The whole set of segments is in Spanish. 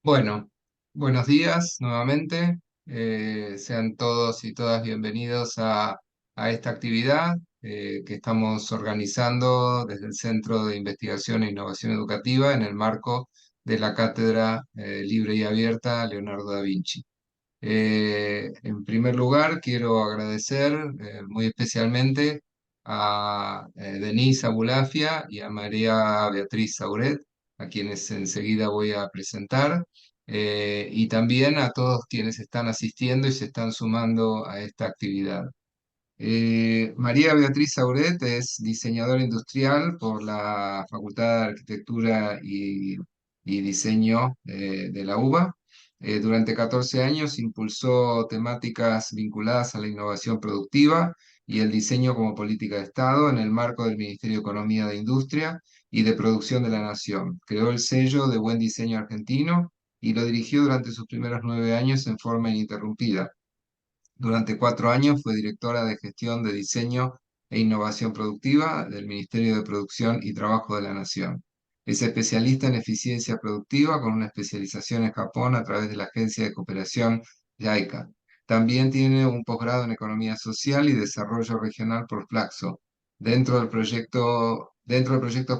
Bueno, buenos días nuevamente. Sean todos y todas bienvenidos a esta actividad que estamos organizando desde el Centro de Investigación e Innovación Educativa en el marco de la Cátedra Libre y Abierta Leonardo da Vinci. En primer lugar, quiero agradecer muy especialmente a Denise Abulafia y a María Beatriz Sauret, a quienes enseguida voy a presentar, y también a todos quienes están asistiendo y se están sumando a esta actividad. María Beatriz Sauret es diseñadora industrial por la Facultad de Arquitectura y Diseño de la UBA. Durante 14 años impulsó temáticas vinculadas a la innovación productiva y el diseño como política de Estado en el marco del Ministerio de Economía e Industria y de Producción de la Nación. Creó el sello de Buen Diseño Argentino y lo dirigió durante sus primeros 9 años en forma ininterrumpida. Durante 4 años fue directora de gestión de diseño e innovación productiva del Ministerio de Producción y Trabajo de la Nación. Es especialista en eficiencia productiva con una especialización en Japón a través de la Agencia de Cooperación JICA. También tiene un posgrado en Economía Social y Desarrollo Regional por Flaxo. Dentro de proyectos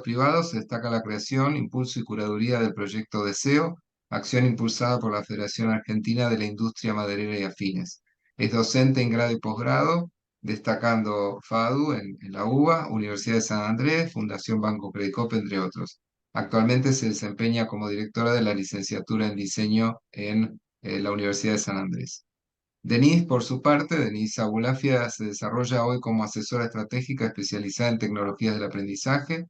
privados se destaca la creación, impulso y curaduría del proyecto Deseo, acción impulsada por la Federación Argentina de la Industria Maderera y Afines. Es docente en grado y posgrado, destacando FADU en la UBA, Universidad de San Andrés, Fundación Banco Credicop, entre otros. Actualmente se desempeña como directora de la licenciatura en diseño en la Universidad de San Andrés. Denise, por su parte, Denise Abulafia se desarrolla hoy como asesora estratégica especializada en tecnologías del aprendizaje.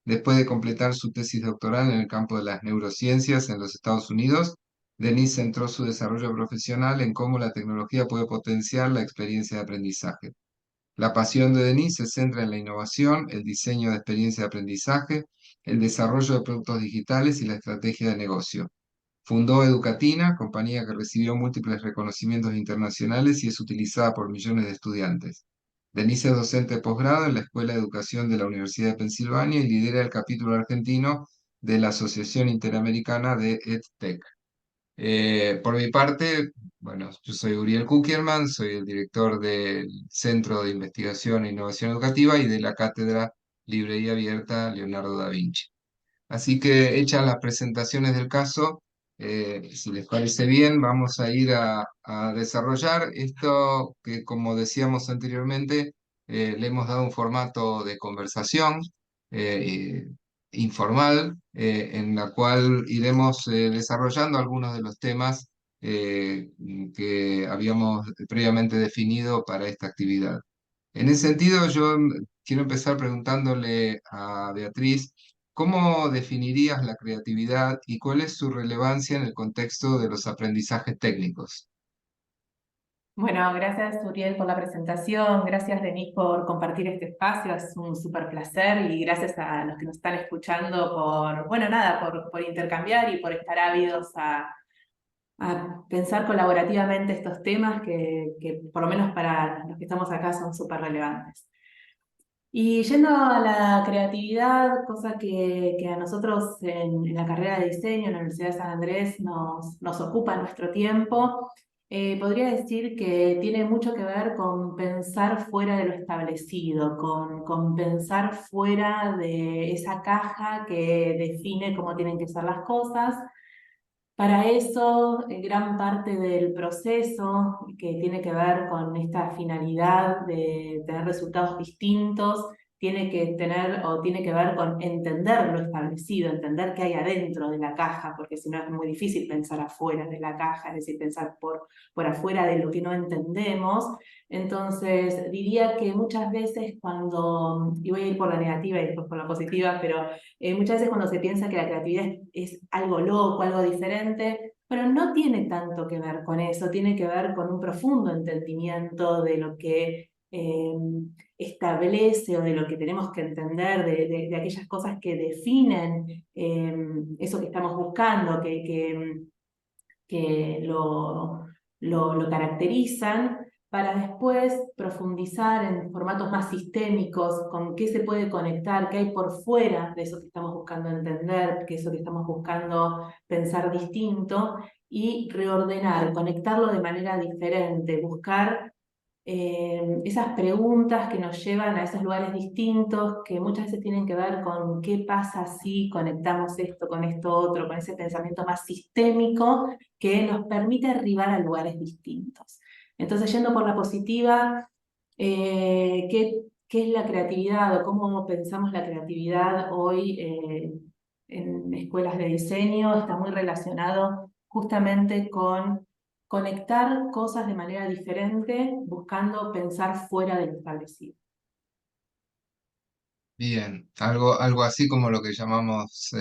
Después de completar su tesis doctoral en el campo de las neurociencias en los Estados Unidos, Denise centró su desarrollo profesional en cómo la tecnología puede potenciar la experiencia de aprendizaje. La pasión de Denise se centra en la innovación, el diseño de experiencia de aprendizaje, el desarrollo de productos digitales y la estrategia de negocio. Fundó Educatina, compañía que recibió múltiples reconocimientos internacionales y es utilizada por millones de estudiantes. Denise es docente de posgrado en la Escuela de Educación de la Universidad de Pensilvania y lidera el capítulo argentino de la Asociación Interamericana de EdTech. Por mi parte, bueno, yo soy Uriel Kuckerman, soy el director del Centro de Investigación e Innovación Educativa y de la Cátedra Libre y Abierta Leonardo da Vinci. Así que hechas las presentaciones del caso, si les parece bien, vamos a ir a desarrollar esto que, como decíamos anteriormente, le hemos dado un formato de conversación informal, en la cual iremos desarrollando algunos de los temas que habíamos previamente definido para esta actividad. En ese sentido, yo quiero empezar preguntándole a Beatriz, ¿cómo definirías la creatividad y cuál es su relevancia en el contexto de los aprendizajes técnicos? Bueno, gracias Uriel por la presentación, gracias Denis por compartir este espacio, es un súper placer y gracias a los que nos están escuchando por, bueno, nada, por intercambiar y por estar ávidos a pensar colaborativamente estos temas que por lo menos para los que estamos acá son súper relevantes. Y yendo a la creatividad, cosa que a nosotros en la carrera de diseño en la Universidad de San Andrés nos ocupa nuestro tiempo, podría decir que tiene mucho que ver con pensar fuera de lo establecido, con pensar fuera de esa caja que define cómo tienen que ser las cosas. Para eso, gran parte del proceso que tiene que ver con esta finalidad de tener resultados distintos, tiene que tener o tiene que ver con entender lo establecido, entender qué hay adentro de la caja, porque si no es muy difícil pensar afuera de la caja, es decir, pensar por afuera de lo que no entendemos. Entonces, diría que muchas veces y voy a ir por la negativa y después por la positiva, pero muchas veces cuando se piensa que la creatividad es algo loco, algo diferente, pero no tiene tanto que ver con eso, tiene que ver con un profundo entendimiento de lo que establece o de lo que tenemos que entender, de aquellas cosas que definen eso que estamos buscando, que lo caracterizan. para después profundizar en formatos más sistémicos, con qué se puede conectar, qué hay por fuera de eso que estamos buscando entender, que eso que estamos buscando pensar distinto, y reordenar, conectarlo de manera diferente, buscar esas preguntas que nos llevan a esos lugares distintos, que muchas veces tienen que ver con qué pasa si conectamos esto con esto otro, con ese pensamiento más sistémico que nos permite arribar a lugares distintos. Entonces, yendo por la positiva, ¿qué es la creatividad o cómo pensamos la creatividad hoy en escuelas de diseño? Está muy relacionado justamente con conectar cosas de manera diferente, buscando pensar fuera del establecido. Bien, algo así como lo que llamamos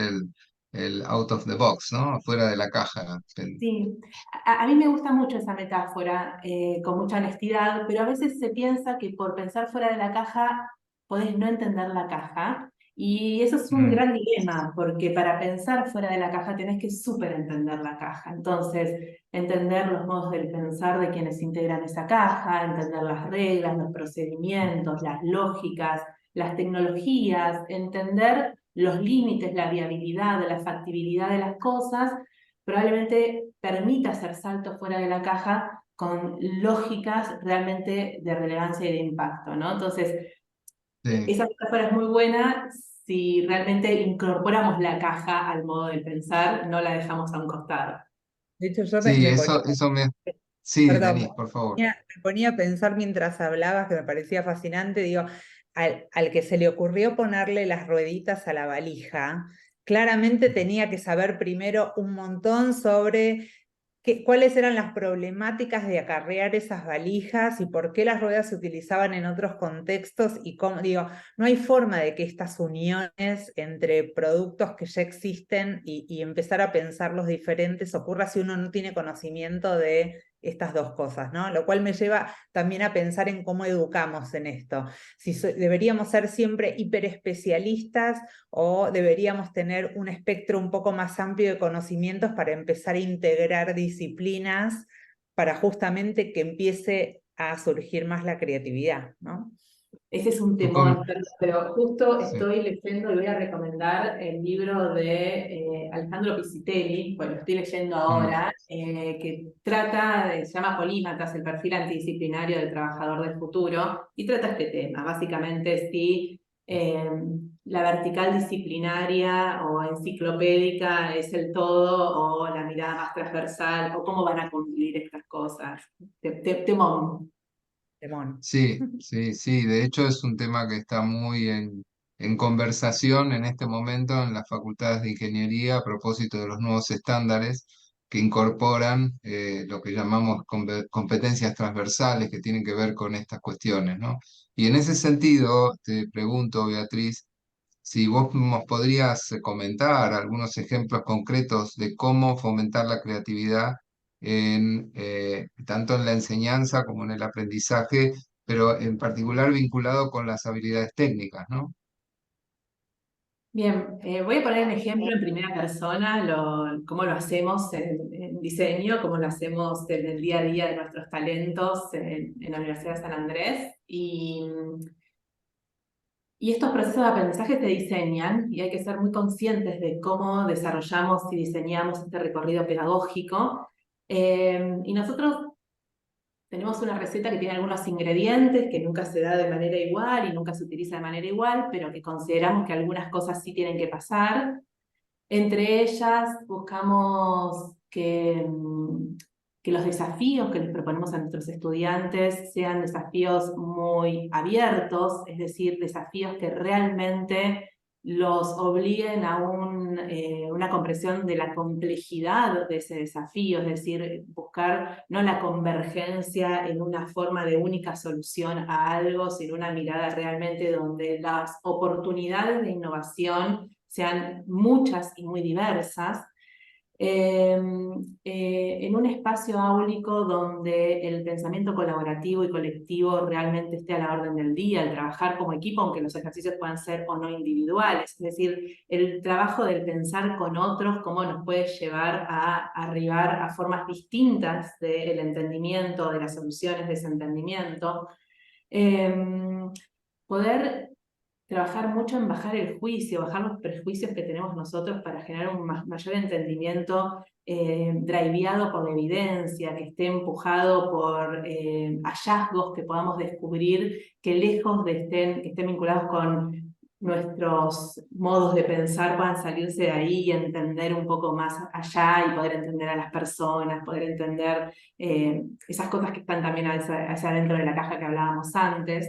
el out of the box, ¿no? Fuera de la caja. Sí, a mí me gusta mucho esa metáfora, con mucha honestidad, pero a veces se piensa que por pensar fuera de la caja podés no entender la caja, y eso es un Mm, gran dilema, porque para pensar fuera de la caja tenés que súper entender la caja. Entonces, entender los modos de pensar de quienes integran esa caja, entender las reglas, los procedimientos, las lógicas, las tecnologías, entender los límites, la viabilidad, la factibilidad de las cosas probablemente permita hacer saltos fuera de la caja con lógicas realmente de relevancia y de impacto, ¿no? Entonces, sí, esa metáfora es muy buena si realmente incorporamos la caja al modo de pensar, no la dejamos a un costado. De hecho, yo sí, me ponía, eso me... Sí, perdón, Denis, por favor. me ponía a pensar mientras hablabas, que me parecía fascinante, digo, al que se le ocurrió ponerle las rueditas a la valija, claramente tenía que saber primero un montón sobre cuáles eran las problemáticas de acarrear esas valijas y por qué las ruedas se utilizaban en otros contextos y cómo, digo, no hay forma de que estas uniones entre productos que ya existen y empezar a pensarlos diferentes ocurra si uno no tiene conocimiento de estas dos cosas, ¿no? Lo cual me lleva también a pensar en cómo educamos en esto. Si deberíamos ser siempre hiperespecialistas o deberíamos tener un espectro un poco más amplio de conocimientos para empezar a integrar disciplinas para justamente que empiece a surgir más la creatividad, ¿no? Ese es un Tú com- temón, pero justo sí, estoy leyendo y voy a recomendar el libro de Alejandro Pisitelli, bueno, lo estoy leyendo mm, ahora, que trata, se llama Polímatas, el perfil antidisciplinario del trabajador del futuro, y trata este tema, básicamente si la vertical disciplinaria o enciclopédica es el todo, o la mirada más transversal, o cómo van a cumplir estas cosas. Temón. Temón. sí, sí, sí. De hecho, es un tema que está muy en conversación en este momento en las facultades de ingeniería a propósito de los nuevos estándares que incorporan lo que llamamos competencias transversales que tienen que ver con estas cuestiones, ¿no? Y en ese sentido, te pregunto, Beatriz, si vos nos podrías comentar algunos ejemplos concretos de cómo fomentar la creatividad tanto en la enseñanza como en el aprendizaje, pero en particular vinculado con las habilidades técnicas, ¿no? Bien, voy a poner un ejemplo en primera persona, cómo lo hacemos en diseño, cómo lo hacemos en el día a día de nuestros talentos en la Universidad de San Andrés. Y estos procesos de aprendizaje se diseñan y hay que ser muy conscientes de cómo desarrollamos y diseñamos este recorrido pedagógico. Y nosotros tenemos una receta que tiene algunos ingredientes que nunca se da de manera igual y nunca se utiliza de manera igual, pero que consideramos que algunas cosas sí tienen que pasar. Entre ellas, buscamos que los desafíos que les proponemos a nuestros estudiantes sean desafíos muy abiertos, es decir, desafíos que realmente los obliguen a una comprensión de la complejidad de ese desafío, es decir, buscar no la convergencia en una forma de única solución a algo, sino una mirada realmente donde las oportunidades de innovación sean muchas y muy diversas. en un espacio áulico donde el pensamiento colaborativo y colectivo realmente esté a la orden del día, el trabajar como equipo, aunque los ejercicios puedan ser o no individuales, es decir, el trabajo del pensar con otros, cómo nos puede llevar a arribar a formas distintas del entendimiento, de las soluciones de ese entendimiento. Poder trabajar mucho en bajar el juicio, bajar los prejuicios que tenemos nosotros para generar un mayor entendimiento driveado por la evidencia, que esté empujado por hallazgos que podamos descubrir que lejos de que estén vinculados con nuestros modos de pensar, puedan salirse de ahí y entender un poco más allá y poder entender a las personas, poder entender esas cosas que están también hacia adentro de la caja que hablábamos antes.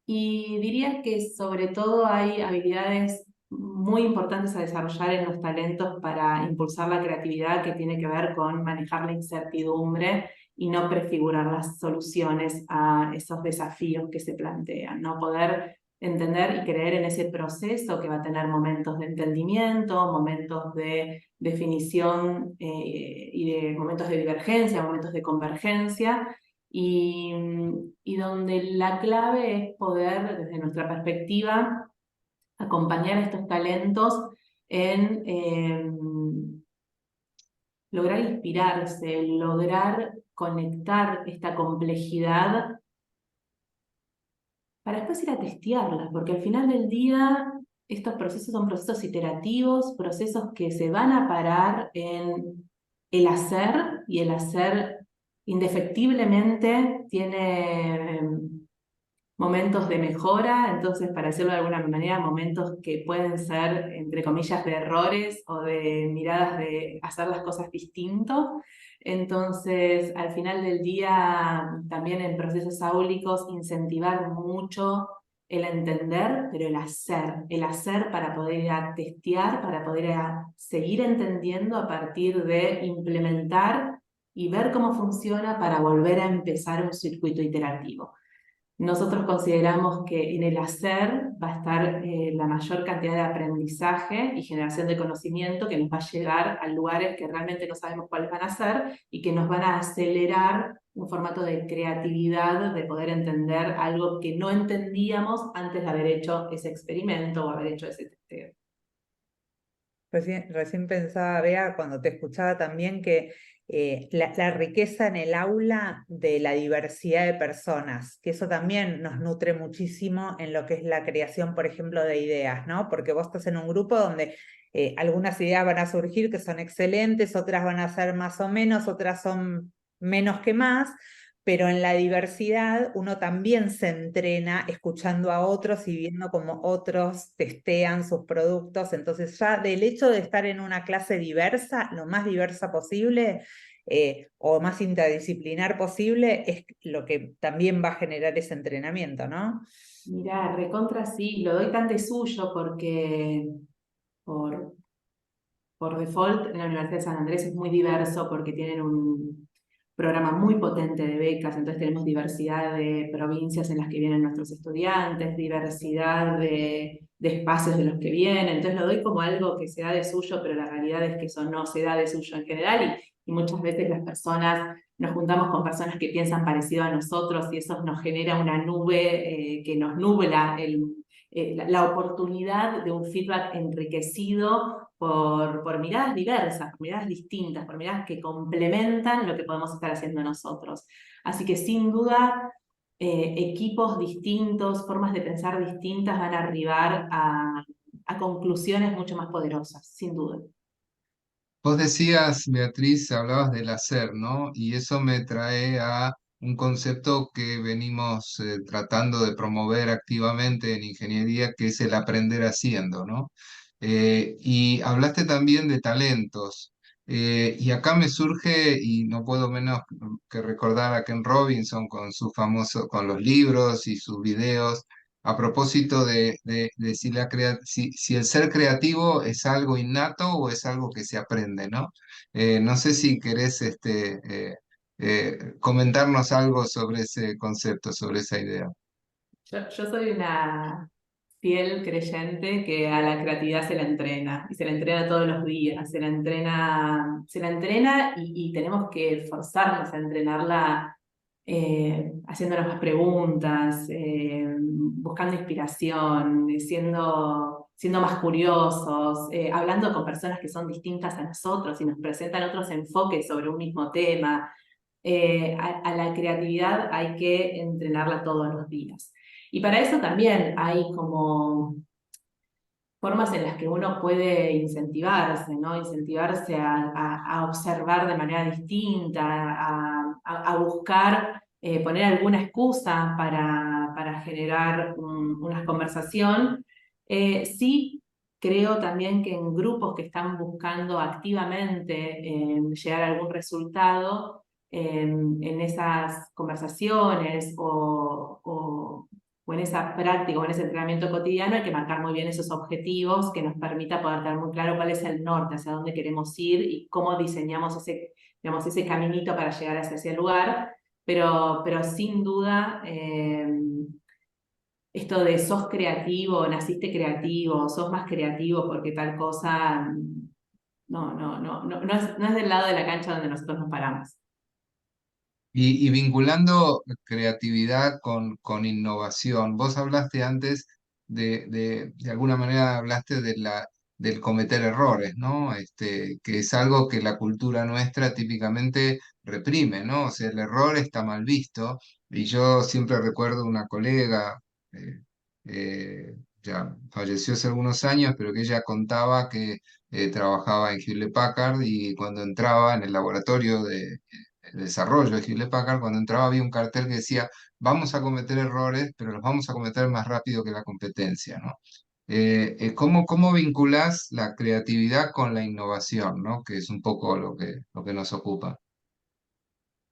Y diría que sobre todo hay habilidades muy importantes a desarrollar en los talentos para impulsar la creatividad, que tiene que ver con manejar la incertidumbre y no prefigurar las soluciones a esos desafíos que se plantean, ¿no? Poder entender y creer en ese proceso que va a tener momentos de entendimiento, momentos de definición y de momentos de divergencia, momentos de convergencia, y, y donde la clave es poder, desde nuestra perspectiva, acompañar a estos talentos en lograr inspirarse, lograr conectar esta complejidad para después ir a testearla, porque al final del día estos procesos son procesos iterativos, procesos que se van a parar en el hacer, y el hacer indefectiblemente tiene momentos de mejora, entonces, para decirlo de alguna manera, momentos que pueden ser, entre comillas, de errores o de miradas de hacer las cosas distinto. Entonces, al final del día, también en procesos áulicos, incentivar mucho el entender, pero el hacer para poder ir a testear, para poder ir a seguir entendiendo a partir de implementar y ver cómo funciona para volver a empezar un circuito iterativo. Nosotros consideramos que en el hacer va a estar la mayor cantidad de aprendizaje y generación de conocimiento que nos va a llevar a lugares que realmente no sabemos cuáles van a ser y que nos van a acelerar un formato de creatividad, de poder entender algo que no entendíamos antes de haber hecho ese experimento o haber hecho ese testeo. Recién pensaba, Bea, cuando te escuchaba también, que la riqueza en el aula de la diversidad de personas, que eso también nos nutre muchísimo en lo que es la creación, por ejemplo, de ideas, ¿no? Porque vos estás en un grupo donde algunas ideas van a surgir que son excelentes, otras van a ser más o menos, otras son menos que más, pero en la diversidad uno también se entrena escuchando a otros y viendo cómo otros testean sus productos. Entonces ya del hecho de estar en una clase diversa, lo más diversa posible, o más interdisciplinar posible, es lo que también va a generar ese entrenamiento, ¿no? Mirá, recontra sí, lo doy tan de suyo porque por, por default en la Universidad de San Andrés es muy diverso porque tienen un programa muy potente de becas, entonces tenemos diversidad de provincias en las que vienen nuestros estudiantes, diversidad de espacios de los que vienen, entonces lo doy como algo que se da de suyo, pero la realidad es que eso no se da de suyo en general, y muchas veces las personas nos juntamos con personas que piensan parecido a nosotros y eso nos genera una nube que nos nubla la oportunidad de un feedback enriquecido por miradas diversas, por miradas distintas, por miradas que complementan lo que podemos estar haciendo nosotros. Así que sin duda, equipos distintos, formas de pensar distintas van a arribar a conclusiones mucho más poderosas, sin duda. Vos decías, Beatriz, hablabas del hacer, ¿no? Y eso me trae a un concepto que venimos tratando de promover activamente en ingeniería, que es el aprender haciendo, ¿no? Y hablaste también de talentos. Y acá me surge, y no puedo menos que recordar a Ken Robinson con su famoso, con los libros y sus videos, a propósito de si, si el ser creativo es algo innato o es algo que se aprende, ¿no? No sé si querés comentarnos algo sobre ese concepto, sobre esa idea. Yo soy una fiel creyente que a la creatividad se la entrena, y se la entrena todos los días, se la entrena y tenemos que forzarnos a entrenarla haciéndonos más preguntas, buscando inspiración, siendo más curiosos, hablando con personas que son distintas a nosotros y nos presentan otros enfoques sobre un mismo tema. A la creatividad hay que entrenarla todos los días. Y para eso también hay como formas en las que uno puede incentivarse, ¿no? Incentivarse a observar de manera distinta, a buscar, poner alguna excusa para generar una conversación. Sí, creo también que en grupos que están buscando activamente llegar a algún resultado, en esas conversaciones o en esa práctica o en ese entrenamiento cotidiano hay que marcar muy bien esos objetivos que nos permita poder tener muy claro cuál es el norte, hacia dónde queremos ir y cómo diseñamos ese, digamos, ese caminito para llegar hacia ese lugar. Pero sin duda, esto de sos creativo, naciste creativo, sos más creativo porque tal cosa, no es del lado de la cancha donde nosotros nos paramos. Y vinculando creatividad con innovación, vos hablaste antes de alguna manera hablaste del cometer errores, ¿no? Que es algo que la cultura nuestra típicamente reprime, ¿no? O sea, el error está mal visto. Y yo siempre recuerdo una colega, eh, ya falleció hace algunos años, pero que ella contaba que trabajaba en Hewlett Packard y cuando entraba en el laboratorio de el desarrollo de Hewlett Packard, cuando entraba había un cartel que decía, vamos a cometer errores, pero los vamos a cometer más rápido que la competencia, ¿no? ¿Cómo vinculás la creatividad con la innovación, ¿no? Que es un poco lo que nos ocupa.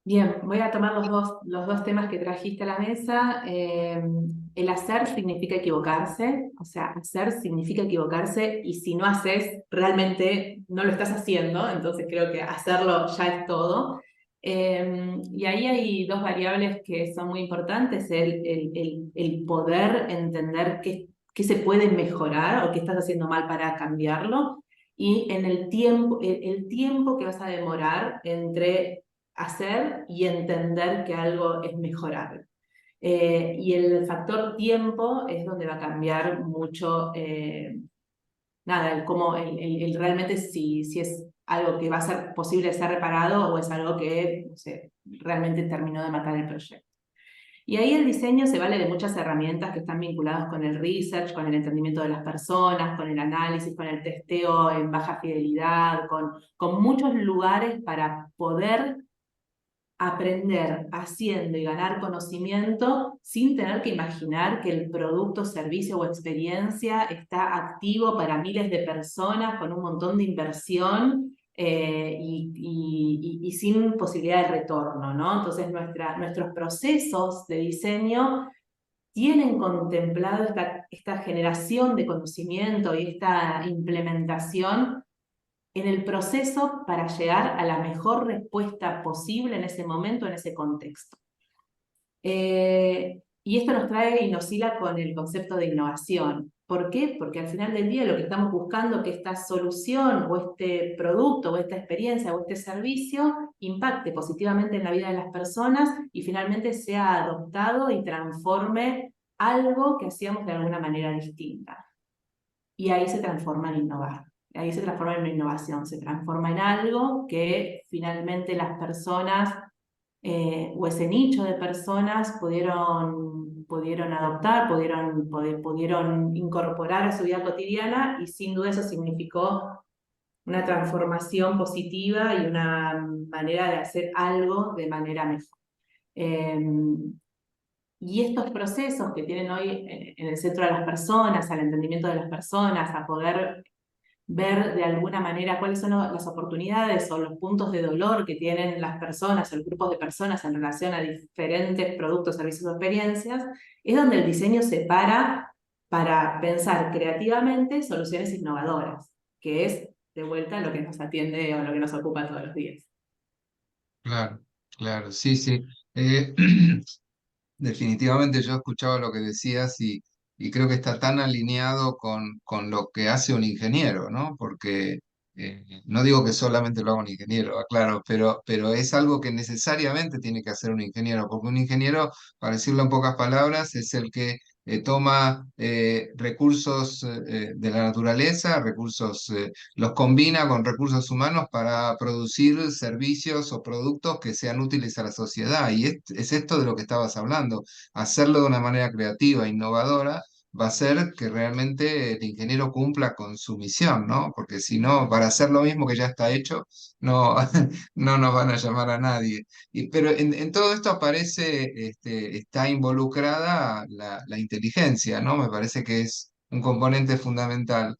Bien, voy a tomar los dos temas que trajiste a la mesa. El hacer significa equivocarse, o sea, hacer significa equivocarse y si no haces, realmente no lo estás haciendo, entonces creo que hacerlo ya es todo. Y ahí hay dos variables que son muy importantes, el poder entender qué se puede mejorar o qué estás haciendo mal para cambiarlo y en el tiempo que vas a demorar entre hacer y entender que algo es mejorable. Y el factor tiempo es donde va a cambiar mucho, nada, realmente si es algo que va a ser posible ser reparado o es algo que no sé, realmente terminó de matar el proyecto. Y ahí el diseño se vale de muchas herramientas que están vinculadas con el research, con el entendimiento de las personas, con el análisis, con el testeo en baja fidelidad, con muchos lugares para poder aprender haciendo y ganar conocimiento sin tener que imaginar que el producto, servicio o experiencia está activo para miles de personas con un montón de inversión y sin posibilidad de retorno, ¿no? Entonces nuestros procesos de diseño tienen contemplado esta generación de conocimiento y esta implementación en el proceso para llegar a la mejor respuesta posible en ese momento, en ese contexto. Y esto nos trae y nos hila con el concepto de innovación. ¿Por qué? Porque al final del día lo que estamos buscando es que esta solución o este producto o esta experiencia o este servicio impacte positivamente en la vida de las personas y finalmente sea adoptado y transforme algo que hacíamos de alguna manera distinta. Y ahí se transforma en innovar. Ahí se transforma en una innovación, se transforma en algo que finalmente las personas o ese nicho de personas pudieron adoptar, pudieron incorporar a su vida cotidiana y sin duda eso significó una transformación positiva y una manera de hacer algo de manera mejor. Y estos procesos que tienen hoy en el centro de las personas, al entendimiento de las personas, a poder ver de alguna manera cuáles son las oportunidades o los puntos de dolor que tienen las personas o los grupos de personas en relación a diferentes productos, servicios o experiencias, es donde el diseño se para pensar creativamente soluciones innovadoras, que es de vuelta lo que nos atiende o lo que nos ocupa todos los días. Claro, claro, sí, sí. Definitivamente yo escuchaba lo que decías y creo que está tan alineado con lo que hace un ingeniero, ¿no? Porque no digo que solamente lo haga un ingeniero, aclaro, pero es algo que necesariamente tiene que hacer un ingeniero, porque un ingeniero, para decirlo en pocas palabras, es el que toma recursos de la naturaleza, recursos, los combina con recursos humanos para producir servicios o productos que sean útiles a la sociedad. Y es esto de lo que estabas hablando, hacerlo de una manera creativa, innovadora, va a ser que realmente el ingeniero cumpla con su misión, ¿no? Porque si no, para hacer lo mismo que ya está hecho, no, no nos van a llamar a nadie. Pero en todo esto aparece, está involucrada la inteligencia, ¿no? Me parece que es un componente fundamental.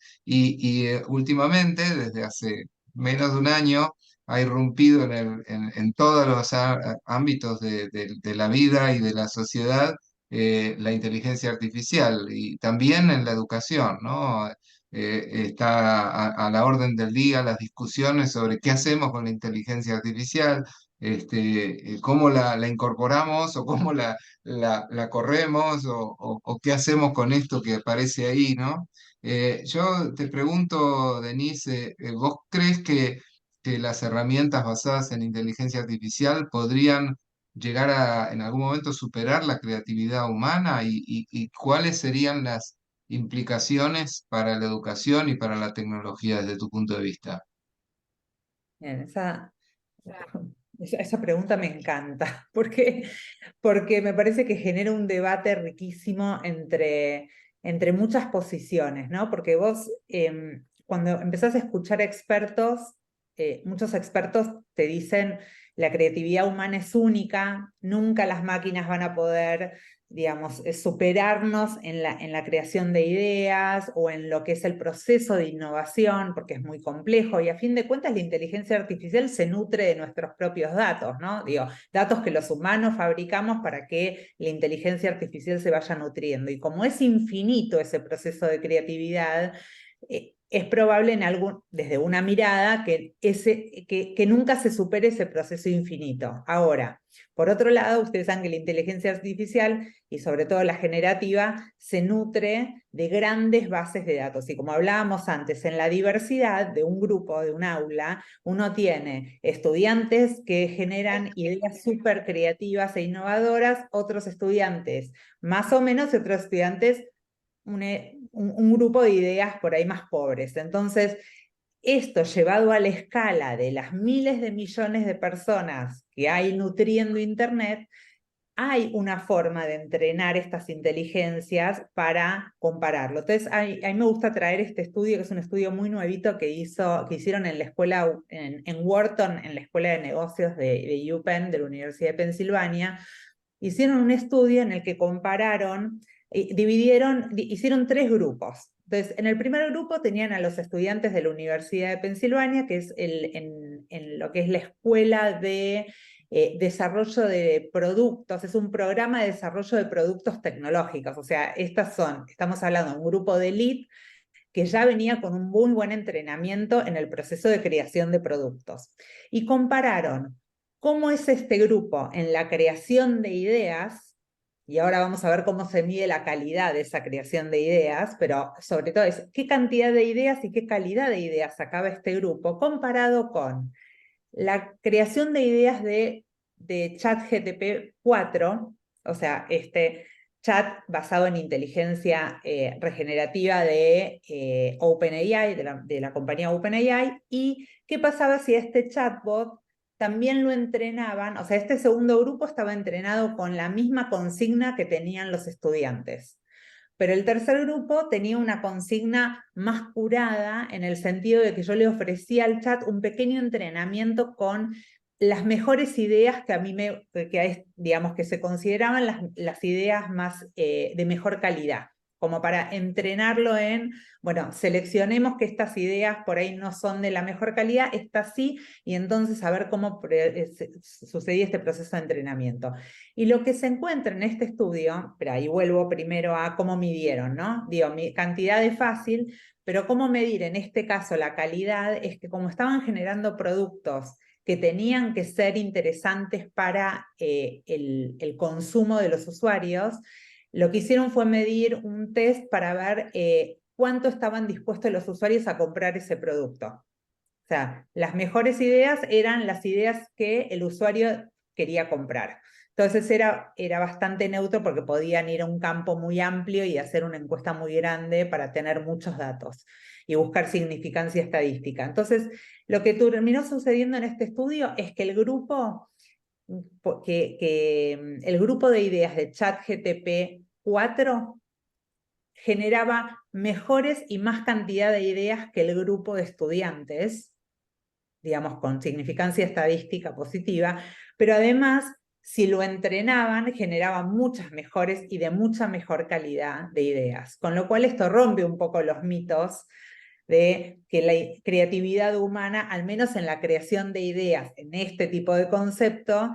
Últimamente, desde hace menos de un año, ha irrumpido en todos los ámbitos de la vida y de la sociedad la inteligencia artificial y también en la educación, ¿no? Está a la orden del día las discusiones sobre qué hacemos con la inteligencia artificial, cómo la incorporamos o cómo la corremos o qué hacemos con esto que aparece ahí, ¿no? Yo te pregunto, Denise, ¿vos crees que las herramientas basadas en inteligencia artificial podrían llegar a en algún momento superar la creatividad humana y cuáles serían las implicaciones para la educación y para la tecnología desde tu punto de vista? Bien, esa pregunta me encanta, porque me parece que genera un debate riquísimo entre muchas posiciones, ¿no? Porque vos, cuando empezás a escuchar expertos, muchos expertos te dicen la creatividad humana es única, nunca las máquinas van a poder, digamos, superarnos en la creación de ideas o en lo que es el proceso de innovación, porque es muy complejo y a fin de cuentas la inteligencia artificial se nutre de nuestros propios datos, ¿no? Digo, datos que los humanos fabricamos para que la inteligencia artificial se vaya nutriendo. Y como es infinito ese proceso de creatividad, es probable desde una mirada que nunca se supere ese proceso infinito. Ahora, por otro lado, ustedes saben que la inteligencia artificial y sobre todo la generativa se nutre de grandes bases de datos. Y como hablábamos antes, en la diversidad de un grupo, de un aula, uno tiene estudiantes que generan ideas súper creativas e innovadoras, otros estudiantes más o menos y otros estudiantes un grupo de ideas por ahí más pobres. Entonces, esto llevado a la escala de las miles de millones de personas que hay nutriendo Internet, hay una forma de entrenar estas inteligencias para compararlo. Entonces, a mí me gusta traer este estudio, que es un estudio muy nuevito que hicieron en la escuela, en Wharton, en la Escuela de Negocios de UPenn, de la Universidad de Pensilvania. Hicieron un estudio en el que compararon, hicieron 3 grupos. Entonces, en el primer grupo tenían a los estudiantes de la Universidad de Pensilvania, que es en lo que es la escuela de desarrollo de productos, es un programa de desarrollo de productos tecnológicos. O sea, estamos hablando de un grupo de elite que ya venía con un muy buen entrenamiento en el proceso de creación de productos. Y compararon cómo es este grupo en la creación de ideas, y ahora vamos a ver cómo se mide la calidad de esa creación de ideas, pero sobre todo es qué cantidad de ideas y qué calidad de ideas sacaba este grupo, comparado con la creación de ideas de ChatGPT 4, o sea, este chat basado en inteligencia regenerativa de OpenAI, de la compañía OpenAI, y qué pasaba si este chatbot también lo entrenaban, o sea, este segundo grupo estaba entrenado con la misma consigna que tenían los estudiantes. Pero el tercer grupo tenía una consigna más curada en el sentido de que yo le ofrecía al chat un pequeño entrenamiento con las mejores ideas que a mí digamos, que se consideraban las ideas más de mejor calidad, como para entrenarlo bueno, seleccionemos que estas ideas por ahí no son de la mejor calidad, estas sí, y entonces a ver cómo sucedía este proceso de entrenamiento. Y lo que se encuentra en este estudio, pero ahí vuelvo primero a cómo midieron, ¿no? Digo, cantidad es fácil, pero cómo medir en este caso la calidad es que como estaban generando productos que tenían que ser interesantes para el consumo de los usuarios, lo que hicieron fue medir un test para ver cuánto estaban dispuestos los usuarios a comprar ese producto. O sea, las mejores ideas eran las ideas que el usuario quería comprar. Entonces era bastante neutro porque podían ir a un campo muy amplio y hacer una encuesta muy grande para tener muchos datos y buscar significancia estadística. Entonces, lo que terminó sucediendo en este estudio es que el grupo de ideas de ChatGPT 4 generaba mejores y más cantidad de ideas que el grupo de estudiantes, digamos, con significancia estadística positiva, pero además, si lo entrenaban, generaba muchas mejores y de mucha mejor calidad de ideas, con lo cual esto rompe un poco los mitos de que la creatividad humana, al menos en la creación de ideas, en este tipo de concepto,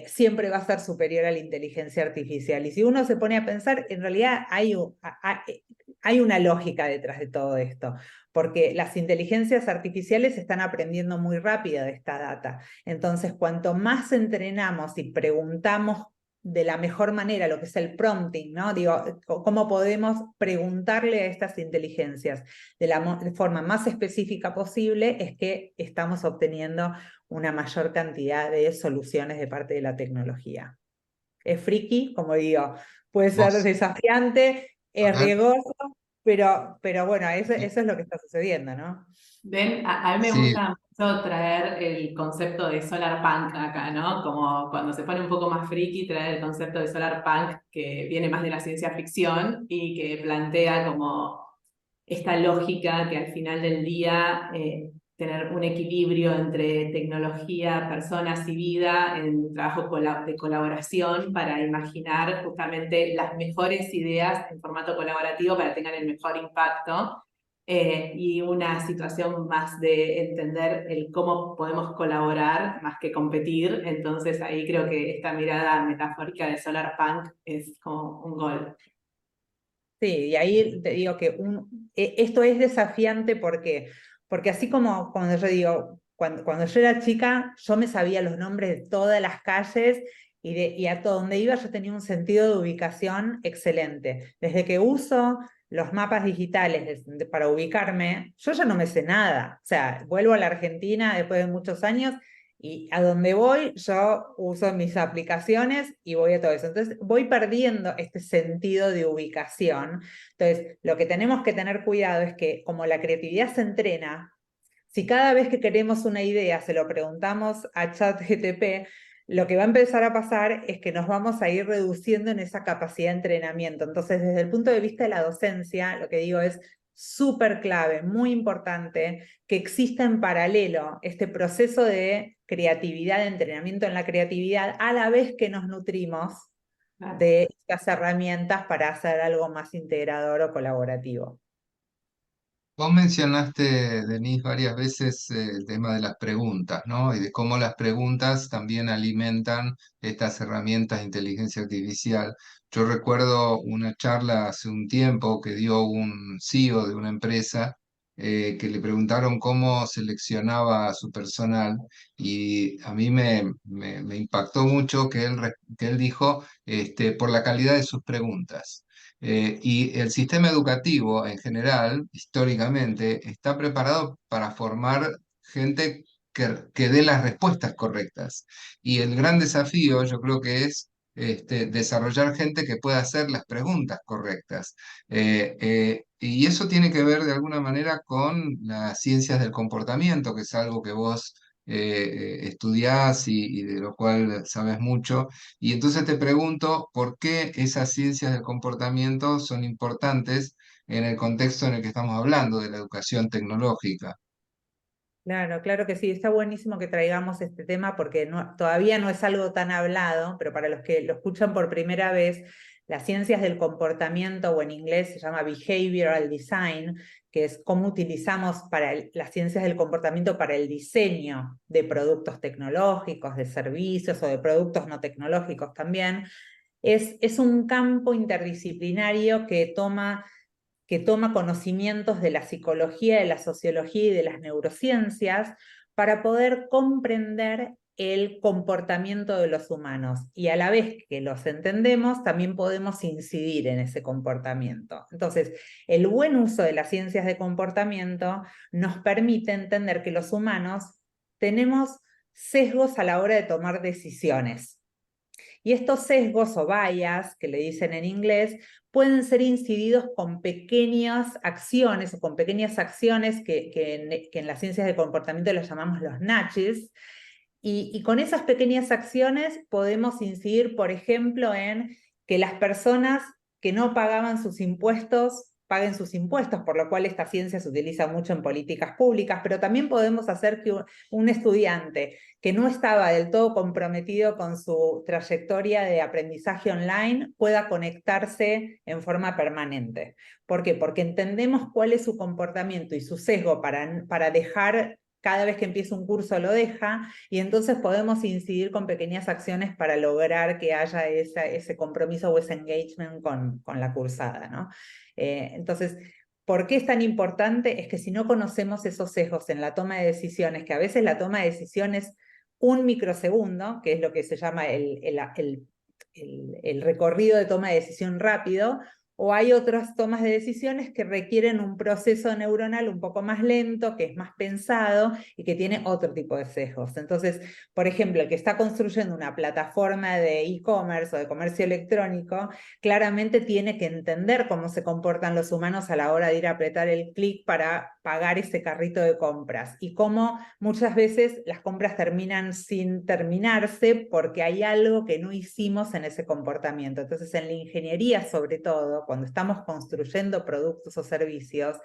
siempre va a ser superior a la inteligencia artificial. Y si uno se pone a pensar, en realidad hay una lógica detrás de todo esto, porque las inteligencias artificiales están aprendiendo muy rápido de esta data. Entonces, cuanto más entrenamos y preguntamos de la mejor manera lo que es el prompting, ¿no? Digo, cómo podemos preguntarle a estas inteligencias de la forma más específica posible, es que estamos obteniendo una mayor cantidad de soluciones de parte de la tecnología. Es friki, como digo, puede ser Vos, desafiante, a es ver, riesgoso, pero bueno, eso sí, es lo que está sucediendo, ¿no? Ven, a mí me sí, gusta mucho traer el concepto de solar punk acá, ¿no? Como cuando se pone un poco más friki, traer el concepto de solar punk que viene más de la ciencia ficción y que plantea como esta lógica que al final del día tener un equilibrio entre tecnología, personas y vida en trabajo de colaboración para imaginar justamente las mejores ideas en formato colaborativo para que tengan el mejor impacto. Y una situación más de entender el cómo podemos colaborar más que competir. Entonces ahí creo que esta mirada metafórica de Solar Punk es como un gol. Sí, y ahí te digo que esto es desafiante porque así como cuando yo digo, cuando yo era chica, yo me sabía los nombres de todas las calles y a todo donde iba yo tenía un sentido de ubicación excelente. Desde que uso los mapas digitales para ubicarme, yo ya no me sé nada. O sea, vuelvo a la Argentina después de muchos años y a donde voy, yo uso mis aplicaciones y voy a todo eso. Entonces, voy perdiendo este sentido de ubicación. Entonces, lo que tenemos que tener cuidado es que como la creatividad se entrena, si cada vez que queremos una idea se lo preguntamos a ChatGPT, lo que va a empezar a pasar es que nos vamos a ir reduciendo en esa capacidad de entrenamiento. Entonces, desde el punto de vista de la docencia, lo que digo es súper clave, muy importante, que exista en paralelo este proceso de creatividad, de entrenamiento en la creatividad, a la vez que nos nutrimos de estas herramientas para hacer algo más integrador o colaborativo. vos mencionaste, Denise, varias veces el tema de las preguntas, ¿no? Y de cómo las preguntas también alimentan estas herramientas de inteligencia artificial. Yo recuerdo una charla hace un tiempo que dio un CEO de una empresa que le preguntaron cómo seleccionaba a su personal y a mí me impactó mucho que él dijo por la calidad de sus preguntas. Y el sistema educativo en general, históricamente, está preparado para formar gente que dé las respuestas correctas. Y el gran desafío, yo creo que es desarrollar gente que pueda hacer las preguntas correctas. Y eso tiene que ver de alguna manera con las ciencias del comportamiento, que es algo que vos estudiás y de lo cual sabes mucho. Y entonces te pregunto, ¿por qué esas ciencias del comportamiento son importantes en el contexto en el que estamos hablando, de la educación tecnológica? Claro, claro que sí, está buenísimo que traigamos este tema porque todavía no es algo tan hablado, pero para los que lo escuchan por primera vez, las ciencias del comportamiento, o en inglés se llama behavioral design, que es cómo utilizamos las ciencias del comportamiento para el diseño de productos tecnológicos, de servicios o de productos no tecnológicos también, es un campo interdisciplinario que toma conocimientos de la psicología, de la sociología y de las neurociencias para poder comprender el comportamiento de los humanos y a la vez que los entendemos, también podemos incidir en ese comportamiento. Entonces, el buen uso de las ciencias de comportamiento nos permite entender que los humanos tenemos sesgos a la hora de tomar decisiones. Y estos sesgos o bias, que le dicen en inglés, pueden ser incididos con pequeñas acciones o con pequeñas acciones que en las ciencias de comportamiento los llamamos los nudges. Y con esas pequeñas acciones podemos incidir, por ejemplo, en que las personas que no pagaban sus impuestos paguen sus impuestos, por lo cual esta ciencia se utiliza mucho en políticas públicas, pero también podemos hacer que un estudiante que no estaba del todo comprometido con su trayectoria de aprendizaje online pueda conectarse en forma permanente. ¿Por qué? Porque entendemos cuál es su comportamiento y su sesgo para dejar, cada vez que empieza un curso lo deja, y entonces podemos incidir con pequeñas acciones para lograr que haya ese compromiso o ese engagement con la cursada, ¿no? Entonces, ¿por qué es tan importante? Es que si no conocemos esos sesgos en la toma de decisiones, que a veces la toma de decisiones un microsegundo, que es lo que se llama el recorrido de toma de decisión rápido, o hay otras tomas de decisiones que requieren un proceso neuronal un poco más lento, que es más pensado y que tiene otro tipo de sesgos. Entonces, por ejemplo, el que está construyendo una plataforma de e-commerce o de comercio electrónico, claramente tiene que entender cómo se comportan los humanos a la hora de ir a apretar el clic para pagar ese carrito de compras y cómo muchas veces las compras terminan sin terminarse porque hay algo que no hicimos en ese comportamiento. Entonces, en la ingeniería, sobre todo, cuando estamos construyendo productos o servicios,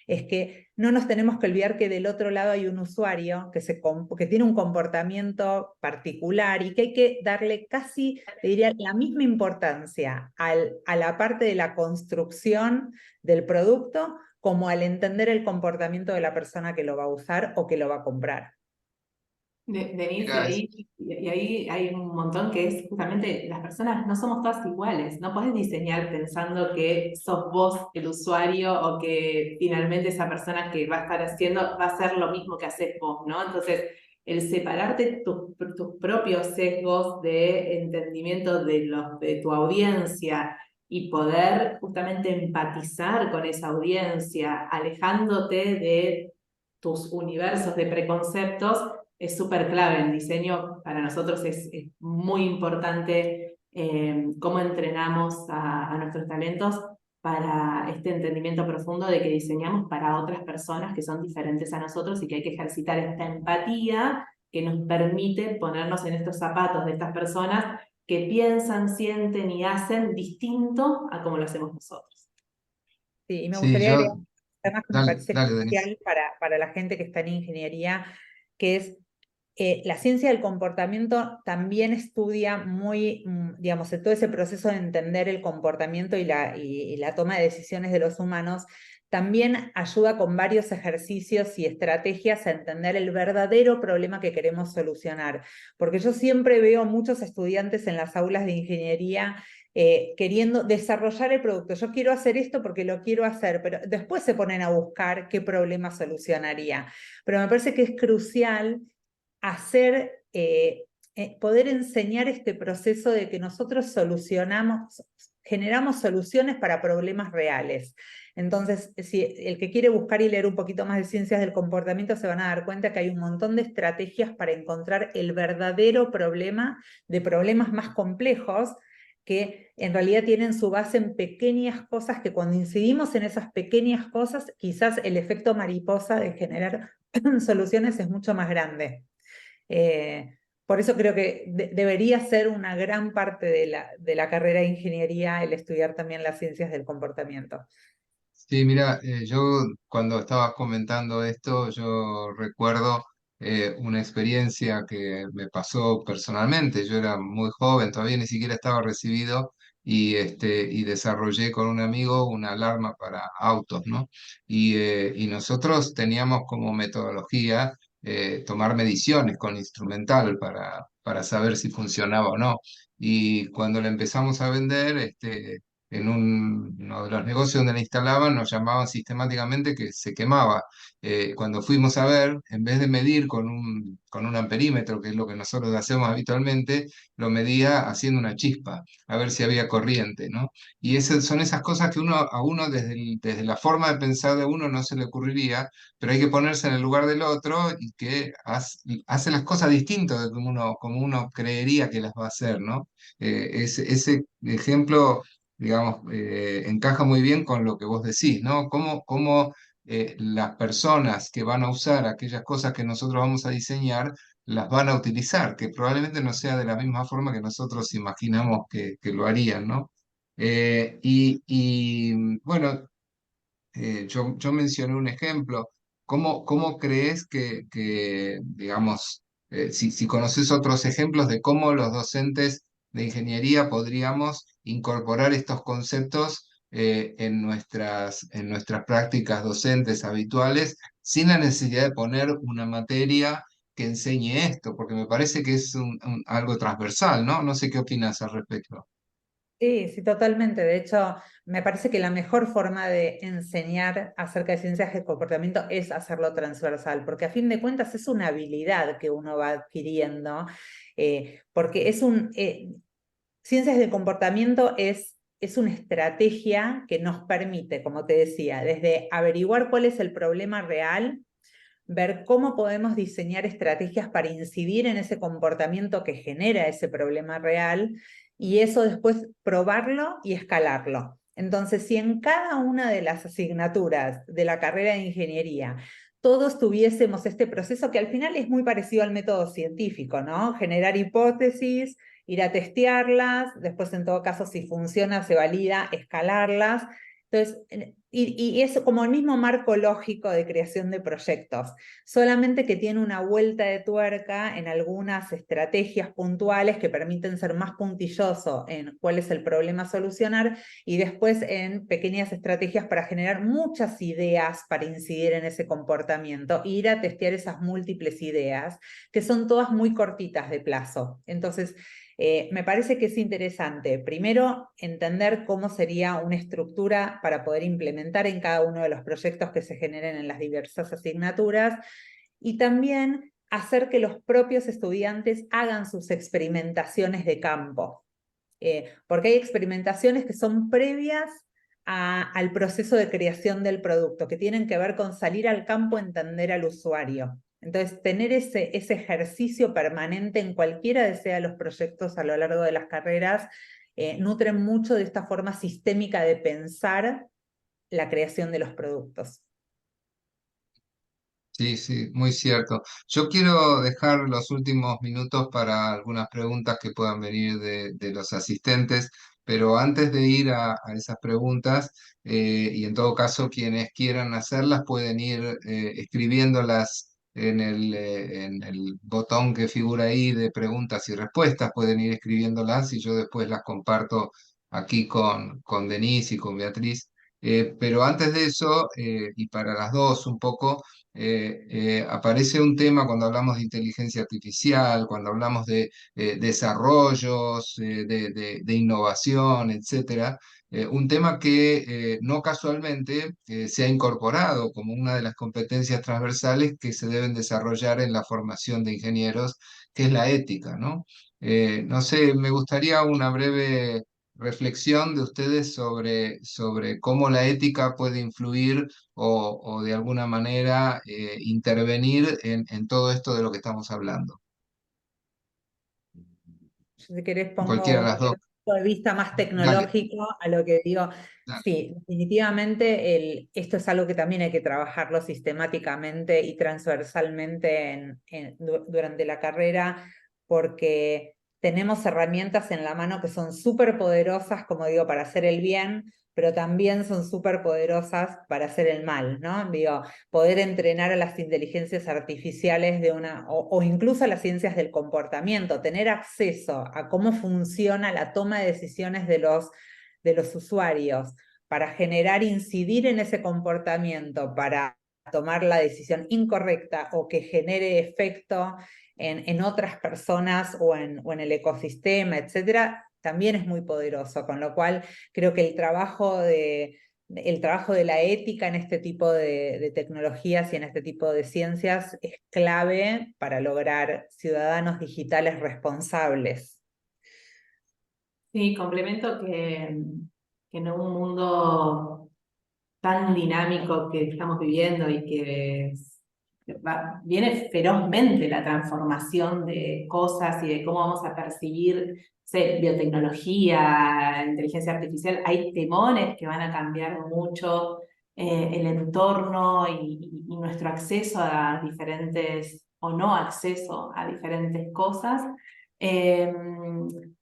es que no nos tenemos que olvidar que del otro lado hay un usuario que tiene un comportamiento particular y que hay que darle casi, te diría, la misma importancia a la parte de la construcción del producto como al entender el comportamiento de la persona que lo va a usar o que lo va a comprar. Denise, Mira, y ahí hay un montón que es justamente las personas no somos todas iguales, no podés diseñar pensando que sos vos el usuario o que finalmente esa persona que va a estar haciendo va a hacer lo mismo que haces vos, ¿no? Entonces, el separarte tus propios sesgos de entendimiento de tu audiencia y poder justamente empatizar con esa audiencia, alejándote de tus universos de preconceptos es súper clave. En diseño para nosotros es muy importante cómo entrenamos a nuestros talentos para este entendimiento profundo de que diseñamos para otras personas que son diferentes a nosotros y que hay que ejercitar esta empatía que nos permite ponernos en estos zapatos de estas personas que piensan, sienten y hacen distinto a como lo hacemos nosotros. Sí, y me sí, gustaría agregar un tema que me dale, parece dale, Denise. crucial para la gente que está en ingeniería, que es la ciencia del comportamiento también estudia muy, digamos, todo ese proceso de entender el comportamiento y la toma de decisiones de los humanos, también ayuda con varios ejercicios y estrategias a entender el verdadero problema que queremos solucionar. Porque yo siempre veo muchos estudiantes en las aulas de ingeniería queriendo desarrollar el producto. Yo quiero hacer esto porque lo quiero hacer, pero después se ponen a buscar qué problema solucionaría. Pero me parece que es crucial poder enseñar este proceso de que nosotros generamos soluciones para problemas reales. Entonces, si el que quiere buscar y leer un poquito más de ciencias del comportamiento se van a dar cuenta que hay un montón de estrategias para encontrar el verdadero problema de problemas más complejos que en realidad tienen su base en pequeñas cosas que cuando incidimos en esas pequeñas cosas, quizás el efecto mariposa de generar soluciones es mucho más grande. Por eso creo que debería ser una gran parte de la carrera de ingeniería el estudiar también las ciencias del comportamiento. Sí, mira, yo cuando estabas comentando esto, yo recuerdo una experiencia que me pasó personalmente. Yo era muy joven, todavía ni siquiera estaba recibido y desarrollé con un amigo una alarma para autos, ¿no? Y nosotros teníamos como metodología tomar mediciones con instrumental para saber si funcionaba o no. Y cuando la empezamos a vender, en uno de los negocios donde la instalaban, nos llamaban sistemáticamente que se quemaba. Cuando fuimos a ver, en vez de medir con un amperímetro, que es lo que nosotros hacemos habitualmente, lo medía haciendo una chispa, a ver si había corriente, ¿no? Y son esas cosas que a uno desde la forma de pensar de uno no se le ocurriría, pero hay que ponerse en el lugar del otro y que hace las cosas distintas de como uno creería que las va a hacer, ¿no? Ese ejemplo, digamos, encaja muy bien con lo que vos decís, ¿no? Cómo las personas que van a usar aquellas cosas que nosotros vamos a diseñar, las van a utilizar, que probablemente no sea de la misma forma que nosotros imaginamos que lo harían, ¿no? Bueno, yo mencioné un ejemplo. ¿Cómo crees digamos, si conoces otros ejemplos de cómo los docentes de ingeniería podríamos incorporar estos conceptos en nuestras prácticas docentes habituales sin la necesidad de poner una materia que enseñe esto? Porque me parece que es algo transversal, ¿no? No sé qué opinas al respecto. Sí, sí, totalmente. De hecho, me parece que la mejor forma de enseñar acerca de ciencias del comportamiento es hacerlo transversal, porque a fin de cuentas es una habilidad que uno va adquiriendo, porque ciencias del comportamiento es una estrategia que nos permite, como te decía, desde averiguar cuál es el problema real, ver cómo podemos diseñar estrategias para incidir en ese comportamiento que genera ese problema real y eso después probarlo y escalarlo. Entonces, si en cada una de las asignaturas de la carrera de ingeniería todos tuviésemos este proceso que al final es muy parecido al método científico, ¿no? Generar hipótesis, ir a testearlas, después en todo caso si funciona se valida, escalarlas. Entonces, y es como el mismo marco lógico de creación de proyectos, solamente que tiene una vuelta de tuerca en algunas estrategias puntuales que permiten ser más puntilloso en cuál es el problema a solucionar y después en pequeñas estrategias para generar muchas ideas para incidir en ese comportamiento e ir a testear esas múltiples ideas, que son todas muy cortitas de plazo. Entonces, me parece que es interesante, primero, entender cómo sería una estructura para poder implementar en cada uno de los proyectos que se generen en las diversas asignaturas y también hacer que los propios estudiantes hagan sus experimentaciones de campo. Porque hay experimentaciones que son previas al proceso de creación del producto, que tienen que ver con salir al campo a entender al usuario. Entonces, tener ese ejercicio permanente en cualquiera de sea los proyectos a lo largo de las carreras, nutren mucho de esta forma sistémica de pensar la creación de los productos. Sí, sí, muy cierto. Yo quiero dejar los últimos minutos para algunas preguntas que puedan venir de los asistentes, pero antes de ir a esas preguntas, y en todo caso quienes quieran hacerlas pueden ir escribiéndolas en el botón que figura ahí de preguntas y respuestas, pueden ir escribiéndolas y yo después las comparto aquí con Denise y con Beatriz. Pero antes de eso, y para las dos un poco, aparece un tema cuando hablamos de inteligencia artificial, cuando hablamos de desarrollos, de innovación, etcétera. Un tema que no casualmente se ha incorporado como una de las competencias transversales que se deben desarrollar en la formación de ingenieros, que es la ética, ¿no? No sé, me gustaría una breve reflexión de ustedes sobre cómo la ética puede influir o de alguna manera intervenir en todo esto de lo que estamos hablando. Yo, si querés, pongo Cualquiera de un las dos. punto de vista más Dale, tecnológico a lo que digo. dale. Sí, definitivamente esto es algo que también hay que trabajarlo sistemáticamente y transversalmente durante la carrera, porque tenemos herramientas en la mano que son súper poderosas, como digo, para hacer el bien, pero también son súper poderosas para hacer el mal, ¿no? Digo, poder entrenar a las inteligencias artificiales o incluso a las ciencias del comportamiento, tener acceso a cómo funciona la toma de decisiones de los usuarios para incidir en ese comportamiento, para tomar la decisión incorrecta o que genere efecto en otras personas o en el ecosistema, etcétera, también es muy poderoso, con lo cual creo que el trabajo de la ética en este tipo de tecnologías y en este tipo de ciencias es clave para lograr ciudadanos digitales responsables. Sí, complemento que en un mundo tan dinámico que estamos viviendo y viene ferozmente la transformación de cosas y de cómo vamos a percibir, no sé, biotecnología, inteligencia artificial, hay temores que van a cambiar mucho el entorno y nuestro acceso a diferentes, o no acceso a diferentes cosas. Eh,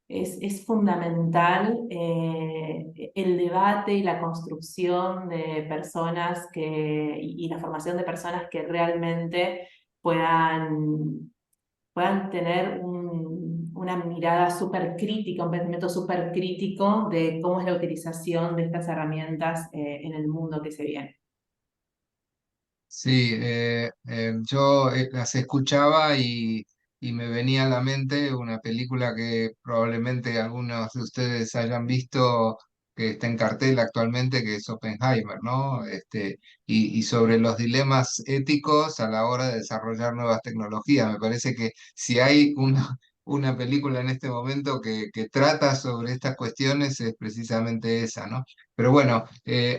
es fundamental el debate y la construcción de personas y la formación de personas que realmente puedan tener una mirada súper crítica, un pensamiento súper crítico de cómo es la utilización de estas herramientas en el mundo que se viene. Sí, yo las escuchaba y me venía a la mente una película que probablemente algunos de ustedes hayan visto, que está en cartel actualmente, que es Oppenheimer, ¿no? Y sobre los dilemas éticos a la hora de desarrollar nuevas tecnologías. Me parece que si hay una película en este momento que trata sobre estas cuestiones es precisamente esa, ¿no? Pero bueno,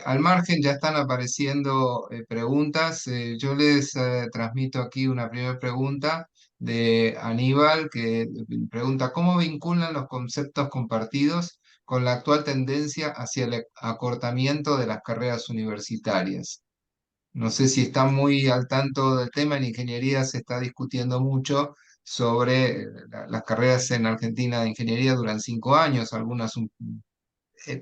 al margen ya están apareciendo preguntas. Yo les transmito aquí una primera pregunta de Aníbal que pregunta, ¿cómo vinculan los conceptos compartidos con la actual tendencia hacia el acortamiento de las carreras universitarias? No sé si están muy al tanto del tema. En ingeniería se está discutiendo mucho sobre las carreras en Argentina de ingeniería duran 5 años, algunas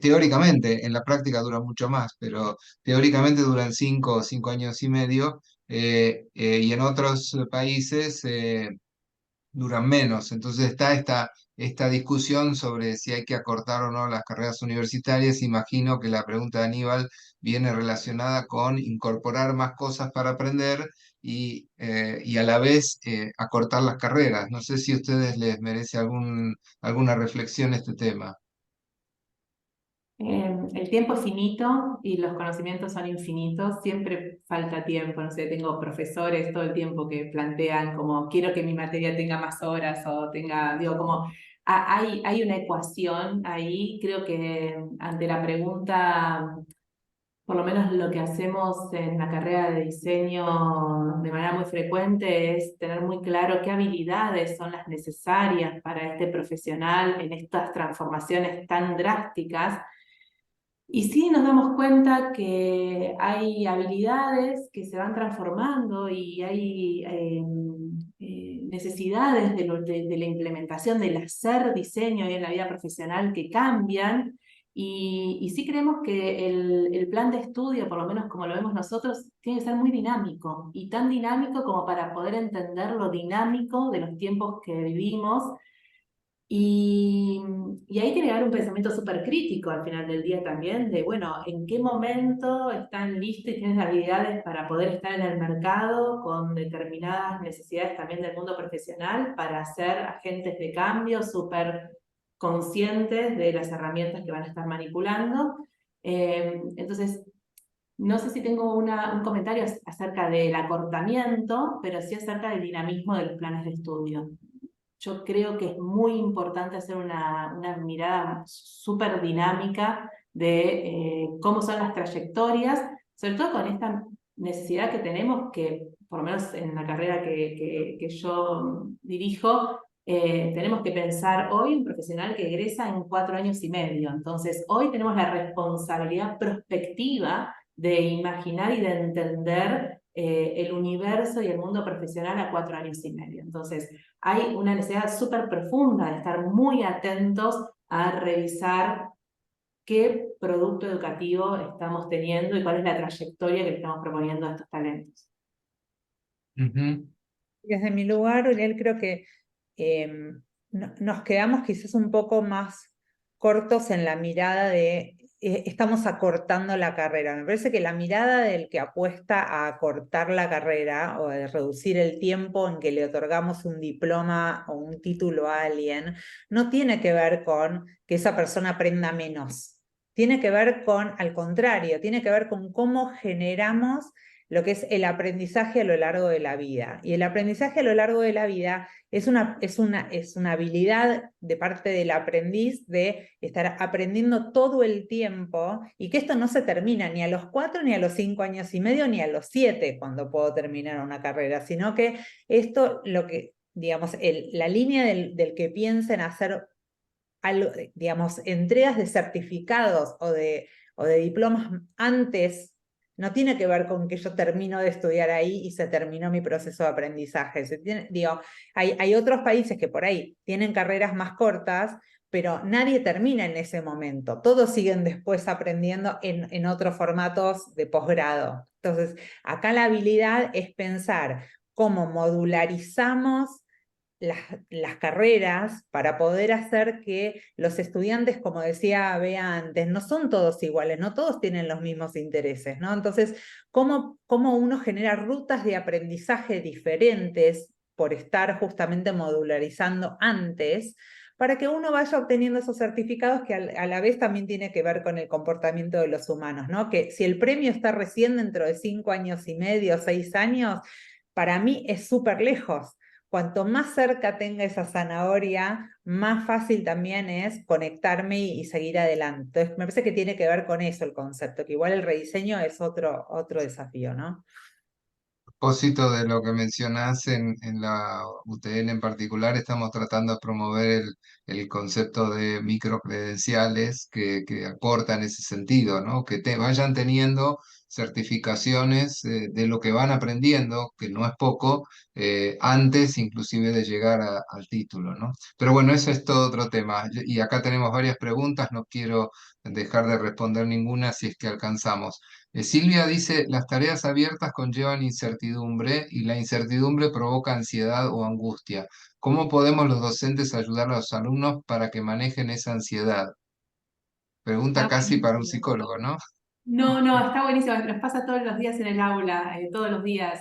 teóricamente, en la práctica dura mucho más, pero teóricamente duran 5 o 5 años y medio, y en otros países duran menos. Entonces está esta discusión sobre si hay que acortar o no las carreras universitarias. Imagino que la pregunta de Aníbal viene relacionada con incorporar más cosas para aprender y a la vez acortar las carreras. No sé si a ustedes les merece alguna reflexión este tema. El tiempo es finito y los conocimientos son infinitos, siempre falta tiempo, no sé, tengo profesores todo el tiempo que plantean como quiero que mi materia tenga más horas o tenga, digo, como hay una ecuación ahí, creo que ante la pregunta, por lo menos lo que hacemos en la carrera de diseño de manera muy frecuente es tener muy claro qué habilidades son las necesarias para este profesional en estas transformaciones tan drásticas. Y sí nos damos cuenta que hay habilidades que se van transformando y hay necesidades de la implementación del hacer diseño y en la vida profesional que cambian. Y sí creemos que el plan de estudio, por lo menos como lo vemos nosotros, tiene que ser muy dinámico y tan dinámico como para poder entender lo dinámico de los tiempos que vivimos y, y ahí tiene que haber un pensamiento súper crítico al final del día también, de, bueno, ¿en qué momento están listos y tienen habilidades para poder estar en el mercado con determinadas necesidades también del mundo profesional para ser agentes de cambio súper conscientes de las herramientas que van a estar manipulando? Entonces, no sé si tengo un comentario acerca del acortamiento, pero sí acerca del dinamismo de los planes de estudio. Yo creo que es muy importante hacer una mirada súper dinámica de cómo son las trayectorias, sobre todo con esta necesidad que tenemos, que por lo menos en la carrera que yo dirijo, tenemos que pensar hoy un profesional que egresa en 4 años y medio. Entonces, hoy tenemos la responsabilidad prospectiva de imaginar y de entender el universo y el mundo profesional a 4 años y medio. Entonces, hay una necesidad súper profunda de estar muy atentos a revisar qué producto educativo estamos teniendo y cuál es la trayectoria que le estamos proponiendo a estos talentos. Ujú. Desde mi lugar, Uriel, creo que nos quedamos quizás un poco más cortos en la mirada de estamos acortando la carrera. Me parece que la mirada del que apuesta a acortar la carrera o a reducir el tiempo en que le otorgamos un diploma o un título a alguien, no tiene que ver con que esa persona aprenda menos. Tiene que ver con, al contrario, tiene que ver con cómo generamos lo que es el aprendizaje a lo largo de la vida. Y el aprendizaje a lo largo de la vida es una habilidad de parte del aprendiz de estar aprendiendo todo el tiempo y que esto no se termina ni a los 4, ni a los 5 años y medio, ni a los 7 cuando puedo terminar una carrera, sino que esto, lo que, digamos, la línea del que piensen hacer algo, digamos, entregas de certificados o de diplomas antes no tiene que ver con que yo termino de estudiar ahí y se terminó mi proceso de aprendizaje. Digo, hay otros países que por ahí tienen carreras más cortas, pero nadie termina en ese momento. Todos siguen después aprendiendo en otros formatos de posgrado. Entonces, acá la habilidad es pensar cómo modularizamos las carreras para poder hacer que los estudiantes, como decía Bea antes, no son todos iguales, no todos tienen los mismos intereses, ¿no? Entonces, ¿cómo uno genera rutas de aprendizaje diferentes por estar justamente modularizando antes, para que uno vaya obteniendo esos certificados que a la vez también tiene que ver con el comportamiento de los humanos, ¿no? Que si el premio está recién dentro de 5 años y medio, 6 años, para mí es súper lejos. Cuanto más cerca tenga esa zanahoria, más fácil también es conectarme y seguir adelante. Entonces, me parece que tiene que ver con eso el concepto, que igual el rediseño es otro desafío, ¿no? Propósito de lo que mencionás en la UTN en particular, estamos tratando de promover el concepto de microcredenciales que aportan ese sentido, ¿no? Que vayan teniendo certificaciones de lo que van aprendiendo, que no es poco, antes inclusive de llegar al título, ¿no? Pero bueno, eso es todo otro tema. Y acá tenemos varias preguntas, no quiero dejar de responder ninguna si es que alcanzamos. Silvia dice, las tareas abiertas conllevan incertidumbre y la incertidumbre provoca ansiedad o angustia. ¿Cómo podemos los docentes ayudar a los alumnos para que manejen esa ansiedad? Pregunta Está casi para un buenísimo. psicólogo, ¿no? No, no, está buenísimo. Nos pasa todos los días en el aula, todos los días.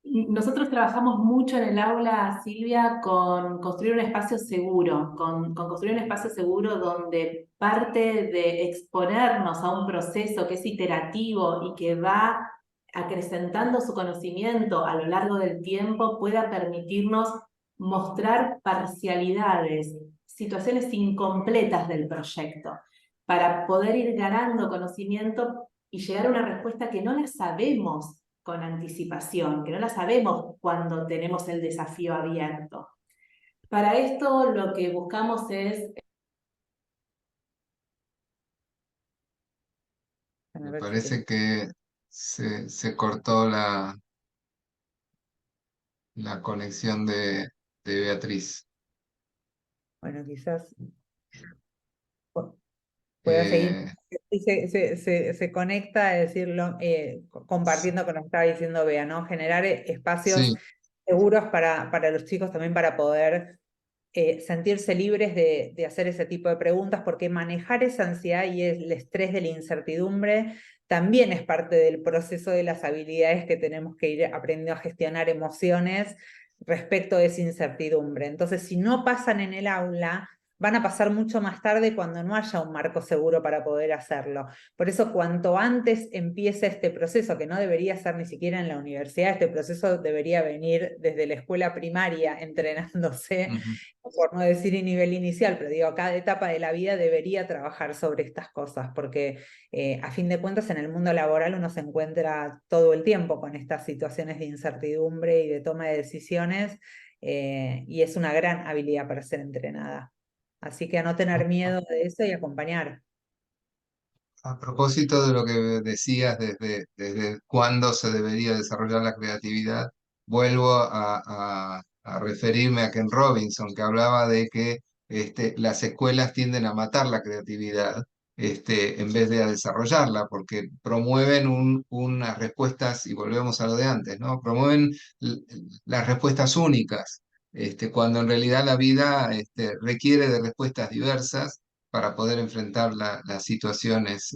Nosotros trabajamos mucho en el aula, Silvia, con construir un espacio seguro, con construir un espacio seguro donde parte de exponernos a un proceso que es iterativo y que va acrecentando su conocimiento a lo largo del tiempo pueda permitirnos mostrar parcialidades, situaciones incompletas del proyecto, para poder ir ganando conocimiento y llegar a una respuesta que no la sabemos con anticipación, que no la sabemos cuando tenemos el desafío abierto. Para esto lo que buscamos es... Me Me parece que, parece que se cortó la conexión de Beatriz. bueno, quizás pueda seguir. Eh, Y se conecta a decirlo, compartiendo con lo que estaba diciendo Bea, ¿no? Generar espacios sí, seguros para los chicos también para poder sentirse libres de hacer ese tipo de preguntas, porque manejar esa ansiedad y el estrés de la incertidumbre también es parte del proceso de las habilidades que tenemos que ir aprendiendo a gestionar emociones respecto de esa incertidumbre. Entonces, si no pasan en el aula, van a pasar mucho más tarde cuando no haya un marco seguro para poder hacerlo. Por eso, cuanto antes empiece este proceso, que no debería ser ni siquiera en la universidad, este proceso debería venir desde la escuela primaria, entrenándose, ujú. por no decir en nivel inicial, pero digo, cada etapa de la vida debería trabajar sobre estas cosas, porque a fin de cuentas en el mundo laboral uno se encuentra todo el tiempo con estas situaciones de incertidumbre y de toma de decisiones, y es una gran habilidad para ser entrenada. Así que a no tener miedo de eso y acompañar. A propósito de lo que decías desde cuándo se debería desarrollar la creatividad, vuelvo a referirme a Ken Robinson, que hablaba de que las escuelas tienden a matar la creatividad en vez de a desarrollarla, porque promueven unas respuestas, y volvemos a lo de antes, ¿no? Promueven l- las respuestas únicas, cuando en realidad la vida requiere de respuestas diversas para poder enfrentar las situaciones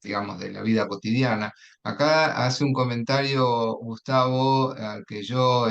digamos, de la vida cotidiana. Acá hace un comentario Gustavo al que yo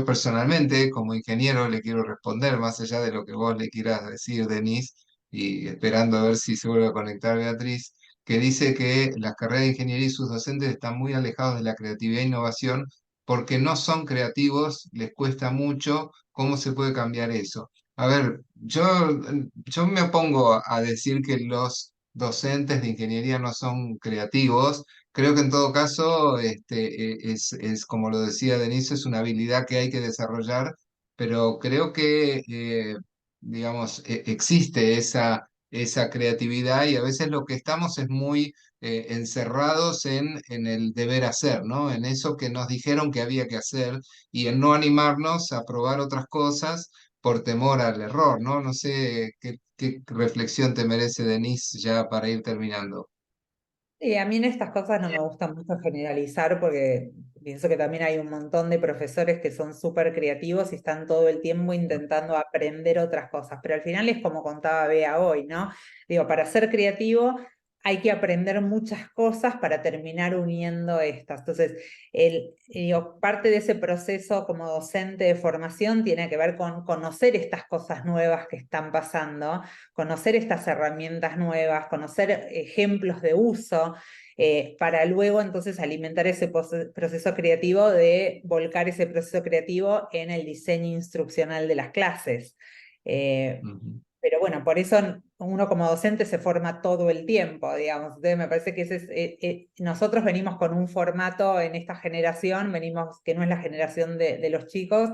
personalmente como ingeniero le quiero responder, más allá de lo que vos le quieras decir, Denise, y esperando a ver si se vuelve a conectar Beatriz, que dice que las carreras de ingeniería y sus docentes están muy alejados de la creatividad e innovación porque no son creativos, les cuesta mucho. ¿Cómo se puede cambiar eso? A ver, yo me opongo a decir que los docentes de ingeniería no son creativos. Creo que en todo caso, es como lo decía Denise, es una habilidad que hay que desarrollar, pero creo que, digamos, existe esa creatividad y a veces lo que estamos es muy encerrados en el deber hacer, ¿no? En eso que nos dijeron que había que hacer y en no animarnos a probar otras cosas por temor al error, ¿no? No sé qué reflexión te merece, Denise, ya para ir terminando. Y a mí en estas cosas no me gusta mucho generalizar porque pienso que también hay un montón de profesores que son súper creativos y están todo el tiempo intentando aprender otras cosas, pero al final es como contaba Bea hoy, ¿no? Digo, para ser creativo hay que aprender muchas cosas para terminar uniendo estas. Entonces, digo, parte de ese proceso como docente de formación tiene que ver con conocer estas cosas nuevas que están pasando, conocer estas herramientas nuevas, conocer ejemplos de uso, para luego entonces alimentar ese proceso creativo de volcar ese proceso creativo en el diseño instruccional de las clases. Eh, Ujú. pero bueno, por eso uno como docente se forma todo el tiempo, digamos. Entonces me parece que nosotros venimos con un formato en esta generación, venimos que no es la generación de los chicos,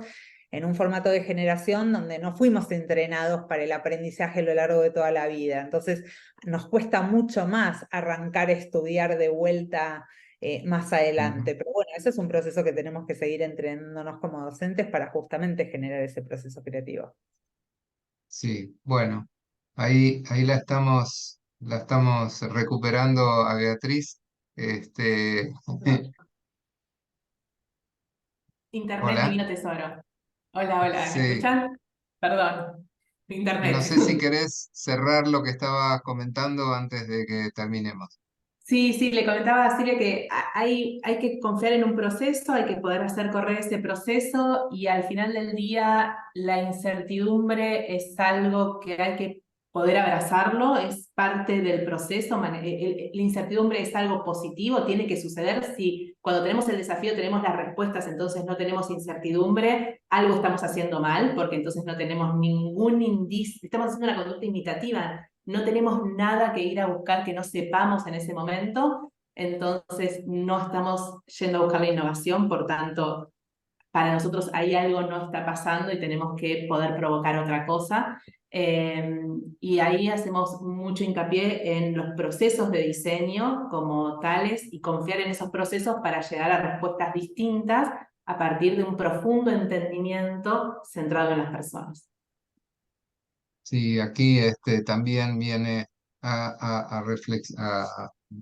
en un formato de generación donde no fuimos entrenados para el aprendizaje a lo largo de toda la vida. Entonces nos cuesta mucho más arrancar a estudiar de vuelta más Ujú. adelante. Pero bueno, ese es un proceso que tenemos que seguir entrenándonos como docentes para justamente generar ese proceso creativo. Sí, bueno, ahí la estamos recuperando a Beatriz. Este, Perdón. Internet hola, divino tesoro. Hola, hola, ¿me sí, escuchan? Perdón, no internet. sé si querés cerrar lo que estaba comentando antes de que terminemos. Sí, sí, le comentaba a Silvia que hay que confiar en un proceso, hay que poder hacer correr ese proceso y al final del día la incertidumbre es algo que hay que poder abrazarlo, es parte del proceso. La incertidumbre es algo positivo, tiene que suceder. Si cuando tenemos el desafío tenemos las respuestas, entonces no tenemos incertidumbre, algo estamos haciendo mal, porque entonces no tenemos ningún indicio, estamos haciendo una conducta imitativa, no tenemos nada que ir a buscar que no sepamos en ese momento, entonces no estamos yendo a buscar la innovación, por tanto, para nosotros ahí algo no está pasando y tenemos que poder provocar otra cosa. Y ahí hacemos mucho hincapié en los procesos de diseño como tales y confiar en esos procesos para llegar a respuestas distintas a partir de un profundo entendimiento centrado en las personas. Sí, aquí también viene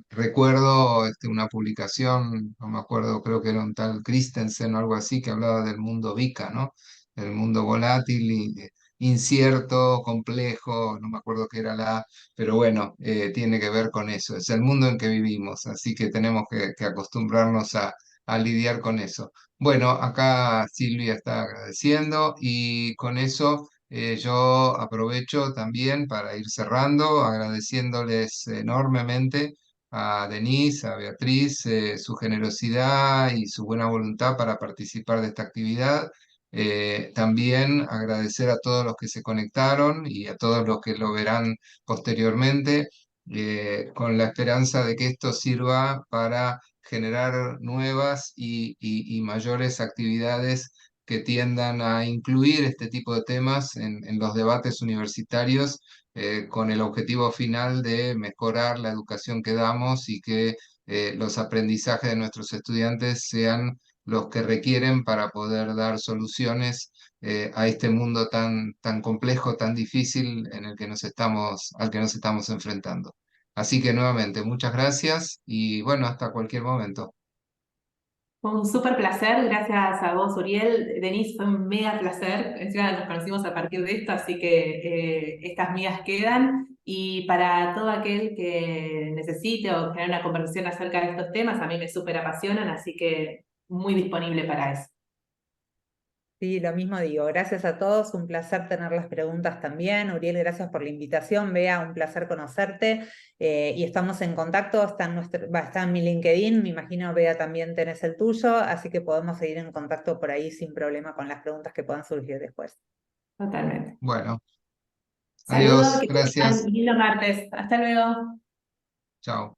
recuerdo una publicación, no me acuerdo, creo que era un tal Christensen o algo así, que hablaba del mundo VICA, ¿no? El mundo volátil, incierto, complejo, no me acuerdo qué era pero bueno, tiene que ver con eso, es el mundo en que vivimos, así que tenemos que acostumbrarnos a lidiar con eso. Bueno, acá Silvia está agradeciendo y con eso... yo aprovecho también para ir cerrando, agradeciéndoles enormemente a Denise, a Beatriz, su generosidad y su buena voluntad para participar de esta actividad. También agradecer a todos los que se conectaron y a todos los que lo verán posteriormente, con la esperanza de que esto sirva para generar nuevas y mayores actividades que tiendan a incluir este tipo de temas en los debates universitarios, con el objetivo final de mejorar la educación que damos y que los aprendizajes de nuestros estudiantes sean los que requieren para poder dar soluciones a este mundo tan complejo, tan difícil en el que al que nos estamos enfrentando. Así que nuevamente, muchas gracias y bueno, hasta cualquier momento. Fue un súper placer, gracias a vos, Uriel. Denise, fue un mega placer. Encima nos conocimos a partir de esto, así que estas mías quedan. Y para todo aquel que necesite o tener una conversación acerca de estos temas, a mí me súper apasionan, así que muy disponible para eso. Sí, lo mismo digo. Gracias a todos, un placer tener las preguntas también. Uriel, gracias por la invitación. Bea, un placer conocerte. Y estamos en contacto, está en mi LinkedIn, me imagino Bea también tenés el tuyo, así que podemos seguir en contacto por ahí sin problema con las preguntas que puedan surgir después. Totalmente. Bueno, Saludos, adiós, que tengan un gracias, lindo martes. Hasta luego. chao.